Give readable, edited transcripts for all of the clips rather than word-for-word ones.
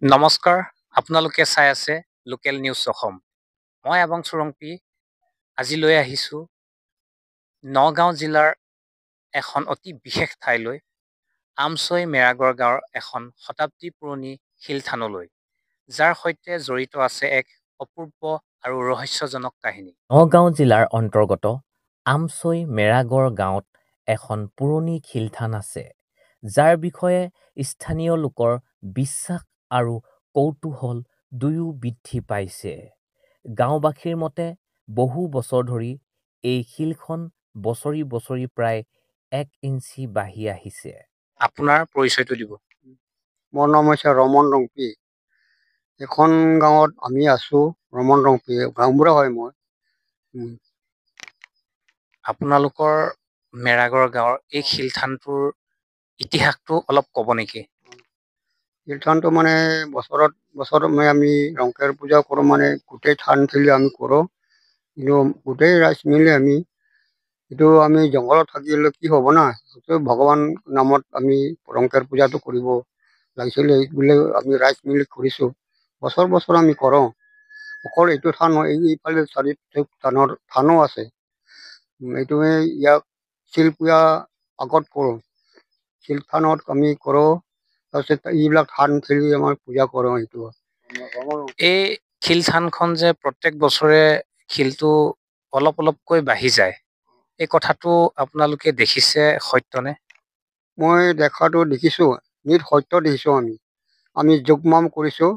নমস্কাৰ, আপোনালোকে চাই আছে লোকেল নিউজ অসম। মই আবং চুৰংপি আজি লৈ আহিছোঁ নগাঁও জিলাৰ এখন অতি বিশেষ ঠাইলৈ, আমছৈ মেৰাগড় গাঁৱৰ এখন শতাব্দী পুৰণি শিলথানলৈ, যাৰ সৈতে জড়িত আছে এক অপূৰ্ব আৰু ৰহস্যজনক কাহিনী। নগাঁও জিলাৰ অন্তৰ্গত আমছৈ মেৰাগড় গাঁৱত এখন পুৰণি শিলথান আছে, যাৰ বিষয়ে স্থানীয় লোকৰ বিশ্বাস আৰু কৌতূহল দুয়ো বৃদ্ধি পাইছে। গাঁওবাসীৰ মতে বহু বছৰ ধৰি এই শিলখন বছৰি বছৰি প্ৰায় 1 ইঞ্চি বাঢ়ি আহিছে। আপোনাৰ পৰিচয়টো দিব। মোৰ নাম হৈছে ৰমন ৰংপি। এখন গাঁৱত আমি আছো, ৰমন ৰংপি গাঁওবুঢ়া হয় মই। আপোনালোকৰ মেৰাগড় গাঁৱৰ এই শিলথানটোৰ ইতিহাসটো অলপ ক'ব নেকি? শিলথানটো মানে বছৰত আমি ৰংকেৰ পূজা কৰোঁ, মানে গোটেই থান খেলি আমি কৰোঁ। কিন্তু গোটেই ৰাইজ মিলি এইটো আমি জংঘলত থাকিলে কি হ'ব না, ভগৱান নামত আমি ৰংকেৰ পূজাটো কৰিব লাগিছিলে বোলে, আমি ৰাইজ মিলি কৰিছোঁ। বছৰ আমি কৰোঁ। অকল এইটো থান হয়, এইফালে থানো আছে। এইটোৱে ইয়াক শিল পূজা আগত কৰোঁ, শিলথানত আমি কৰোঁ। তাৰপিছত এইবিলাক থান খেলি আমাৰ পূজা কৰোঁ। এইটো এই শিলথানখন যে প্ৰত্যেক বছৰে শিলটো অলপ অলপকৈ বাঢ়ি যায়, এই কথাটো আপোনালোকে দেখিছে, সত্যনে? মই দেখাটো দেখিছোঁ, সত্য দেখিছোঁ। আমি যোগমাম কৰিছোঁ,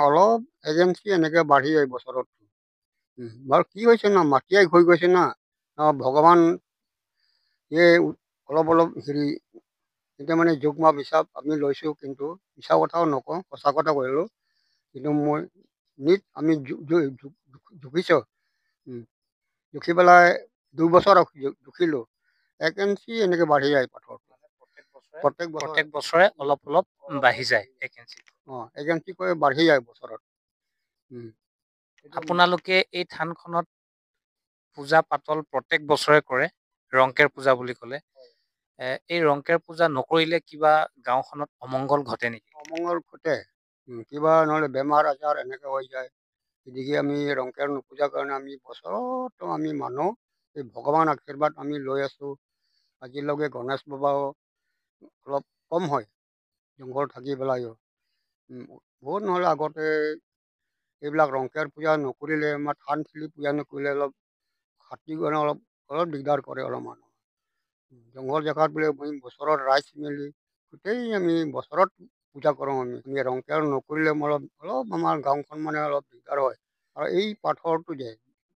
অলপ এজেঞ্চি এনেকে বাঢ়ি যায় বছৰত। বাৰু কি হৈছে না, মাটিয়াই হৈ গৈছে না, ভগৱান অলপ এতিয়া মানে যোগমাপ হিচাপ আমি লৈছোঁ। কিন্তু মিছা কথাও নকওঁ, সঁচা কথা কৰিলোঁ। কিন্তু আমি জুখিছোঁ, জুখি পেলাই 2 বছৰ জুখিলোঁ, 1 ইঞ্চি এনেকে বাঢ়ি যায় পাথৰটো। প্ৰত্যেক বছৰে অলপ অলপ বাঢ়ি যায় 1 ইঞ্চি। 1 ইঞ্চি কৈ বাঢ়ি যায় বছৰত। আপোনালোকে এই থানখনত পূজা পাতল প্ৰত্যেক বছৰে কৰে, ৰংকেৰ পূজা বুলি ক'লে। এই ৰংকেৰ পূজা নকৰিলে কিবা গাঁওখনত অমংগল ঘটে নেকি? অমংগল ঘটে, কিবা নহ'লে বেমাৰ আজাৰ এনেকে হৈ যায়। গতিকে আমি ৰংকেৰ নোপূজাৰ কাৰণে আমি বছৰতো আমি মানো, এই ভগৱান আশীৰ্বাদ আমি লৈ আছোঁ। আজিলৈকে গণেশ বাবাও অলপ কম হয় জংঘল থাকি পেলাইও। বহুত নহ'লে আগতে এইবিলাক ৰংকেৰ পূজা নকৰিলে, আমাৰ থান খেলি পূজা নকৰিলে অলপ হাতী গণে অলপ দিগদাৰ কৰে অলপমান। জংঘল জেগাত বোলে আমি বছৰত ৰাইজ মিলি গোটেই আমি বছৰত পূজা কৰোঁ। আমি ৰংকেৰ নকৰিলে অলপ আমাৰ গাঁওখন মানে অলপ দিগদাৰ হয়। আৰু এই পাথৰটো যে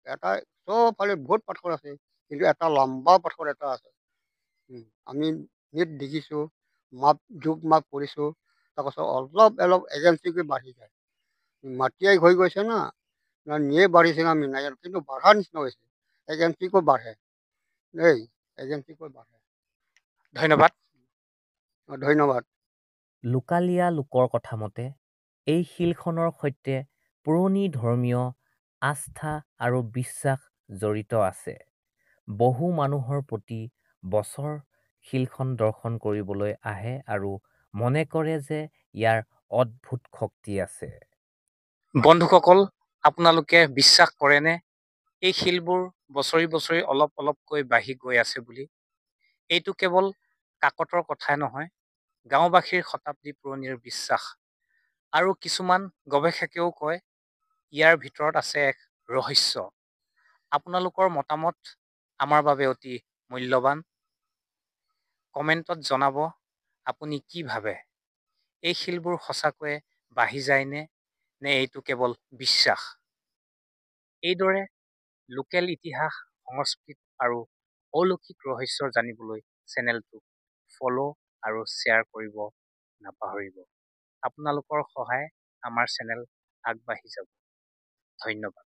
এটা চবফালে বহুত পাথৰ আছে, কিন্তু এটা লম্বা পাথৰ এটা আছে। আমি দেখিছোঁ, জোখ মাপ কৰিছোঁ। তাৰপাছত অলপ এজেঞ্চিকৈ বাঢ়ি যায়, মাটিয়াই হৈ গৈছে না, নিয়ে বাঢ়িছে না আমি নাজানো, কিন্তু বাঢ়াৰ নিচিনা হৈছে। এজেঞ্চিকৈ বাঢ়ে দেই, এজেঞ্চিকৈ বাঢ়ে। ধন্যবাদ। ধন্যবাদ। লোকালীয়া লোকৰ কথা মতে এই শিলখনৰ সৈতে পুৰণি ধৰ্মীয় আস্থা আৰু বিশ্বাস জড়িত আছে। বহু মানুহৰ প্ৰতি বছৰ শিলখন দৰ্শন কৰিবলৈ আহে আৰু মনে কৰে যে ইয়াৰ অদ্ভুত শক্তি আছে। বন্ধুসকল, আপোনালোকে বিশ্বাস কৰেনে এই শিলবোৰ বছৰি বছৰি অলপ অলপকৈ বাঢ়ি গৈ আছে বুলি? এইটো কেৱল কাকতৰ কথাই নহয়, গাঁওবাসীৰ শতাব্দী পুৰণিৰ বিশ্বাস। আৰু কিছুমান গৱেষকেও কয় ইয়াৰ ভিতৰত আছে এক ৰহস্য। আপোনালোকৰ মতামত আমাৰ বাবে অতি মূল্যৱান। কমেণ্টত জনাব আপুনি কি ভাবে। এই শিলবোৰ সঁচাকৈয়ে বাঢ়ি যায়নে, নে এইটো কেৱল বিশ্বাস? এইদৰে লোকেল ইতিহাস, সংস্কৃতি আৰু অলৌকিক ৰহস্য জানিবলৈ চেনেলটোক ফ'ল' আৰু শ্বেয়াৰ কৰিব নাপাহৰিব। আপোনালোকৰ সহায় আমাৰ চেনেল আগবাঢ়ি যাব। ধন্যবাদ।